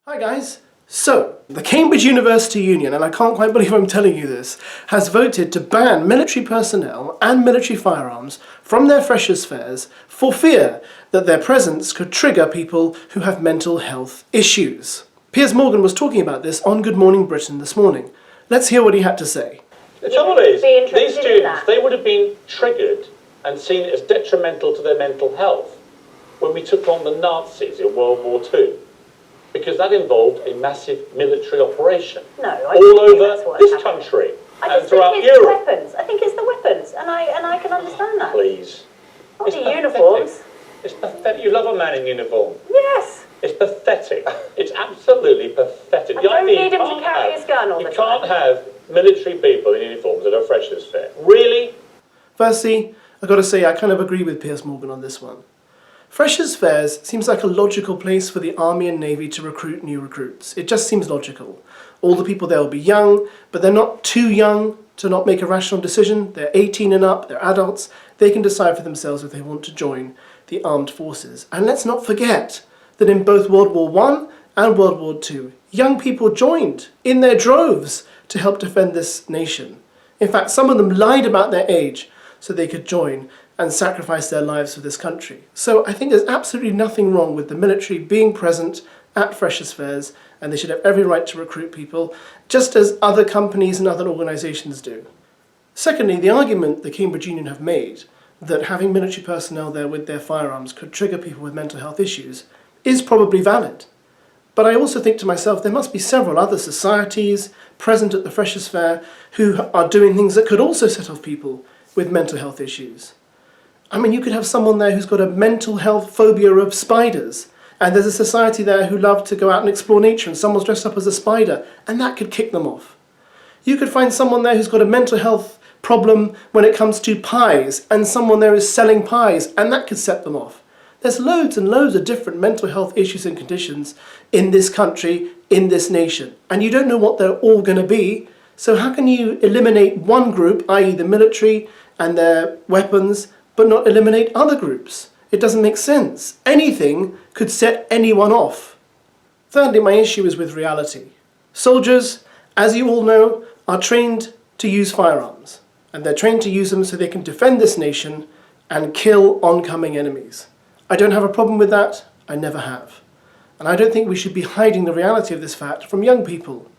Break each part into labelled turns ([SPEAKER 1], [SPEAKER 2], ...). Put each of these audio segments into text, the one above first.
[SPEAKER 1] Hi guys! So, the Cambridge University Union, and I can't quite believe I'm telling you this, has voted to ban military personnel and military firearms from their freshers' fairs for fear that their presence could trigger people who have mental health issues. Piers Morgan was talking about this on Good Morning Britain this morning. Let's hear what he had to say.
[SPEAKER 2] The trouble is, these students, they would have been triggered and seen it as detrimental to their mental health when we took on the Nazis in World War II. Because that involved a massive military operation all over this country and throughout Europe.
[SPEAKER 3] I think it's the weapons, and I can understand that.
[SPEAKER 2] Please.
[SPEAKER 3] Not the uniforms.
[SPEAKER 2] It's pathetic. You love a man in uniform.
[SPEAKER 3] Yes.
[SPEAKER 2] It's pathetic. It's absolutely pathetic.
[SPEAKER 3] I don't need him to carry his gun all the time.
[SPEAKER 2] You can't have military people in uniforms at a freshers' fair. Really?
[SPEAKER 1] Firstly, I've got to say I kind of agree with Piers Morgan on this one. Freshers' fairs seems like a logical place for the Army and Navy to recruit new recruits. It just seems logical. All the people there will be young, but they're not too young to not make a rational decision. They're 18 and up, they're adults. They can decide for themselves if they want to join the armed forces. And let's not forget that in both World War I and World War II, young people joined in their droves to help defend this nation. In fact, some of them lied about their age so they could join and sacrifice their lives for this country. So I think there's absolutely nothing wrong with the military being present at freshers' fairs, and they should have every right to recruit people, just as other companies and other organisations do. Secondly, the argument the Cambridge Union have made that having military personnel there with their firearms could trigger people with mental health issues is probably valid. But I also think to myself, there must be several other societies present at the freshers' fair who are doing things that could also set off people with mental health issues. I mean, you could have someone there who's got a mental health phobia of spiders, and there's a society there who love to go out and explore nature, and someone's dressed up as a spider, and that could kick them off. You could find someone there who's got a mental health problem when it comes to pies, and someone there is selling pies, and that could set them off. There's loads and loads of different mental health issues and conditions in this country, in this nation, and you don't know what they're all going to be, so how can you eliminate one group, i.e. the military and their weapons, but not eliminate other groups? It doesn't make sense. Anything could set anyone off. Thirdly, my issue is with reality. Soldiers, as you all know, are trained to use firearms, and they're trained to use them so they can defend this nation and kill oncoming enemies. I don't have a problem with that. I never have. And I don't think we should be hiding the reality of this fact from young people.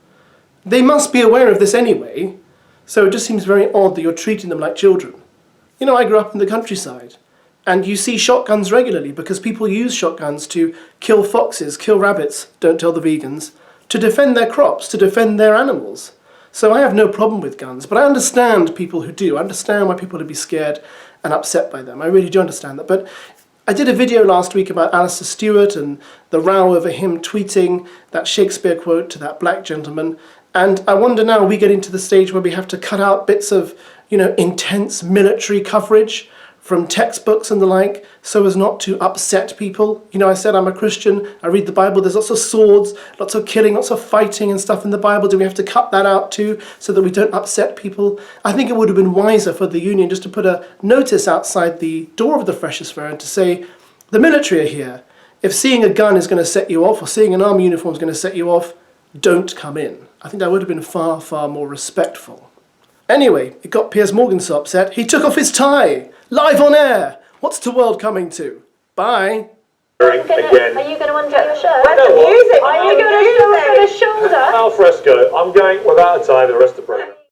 [SPEAKER 1] They must be aware of this anyway, so it just seems very odd that you're treating them like children. You know, I grew up in the countryside, and you see shotguns regularly because people use shotguns to kill foxes, kill rabbits, don't tell the vegans, to defend their crops, to defend their animals. So I have no problem with guns, but I understand people who do. I understand why people would be scared and upset by them. I really do understand that. But I did a video last week about Alistair Stewart and the row over him tweeting that Shakespeare quote to that black gentleman. And I wonder now we get into the stage where we have to cut out bits of, intense military coverage from textbooks and the like, so as not to upset people. I said I'm a Christian, I read the Bible, there's lots of swords, lots of killing, lots of fighting and stuff in the Bible. Do we have to cut that out too, so that we don't upset people? I think it would have been wiser for the union just to put a notice outside the door of the freshers' fair and to say, the military are here. If seeing a gun is going to set you off, or seeing an army uniform is going to set you off, don't come in. I think that would have been far, far more respectful. Anyway, it got Piers Morgan so upset, he took off his tie! Live on air! What's the world coming to? Bye!
[SPEAKER 3] Are you going to undo your shirt?
[SPEAKER 2] Where's the music?
[SPEAKER 3] Are you going to show us your shoulder?
[SPEAKER 2] Al fresco. I'm going without a tie for the rest of the programme.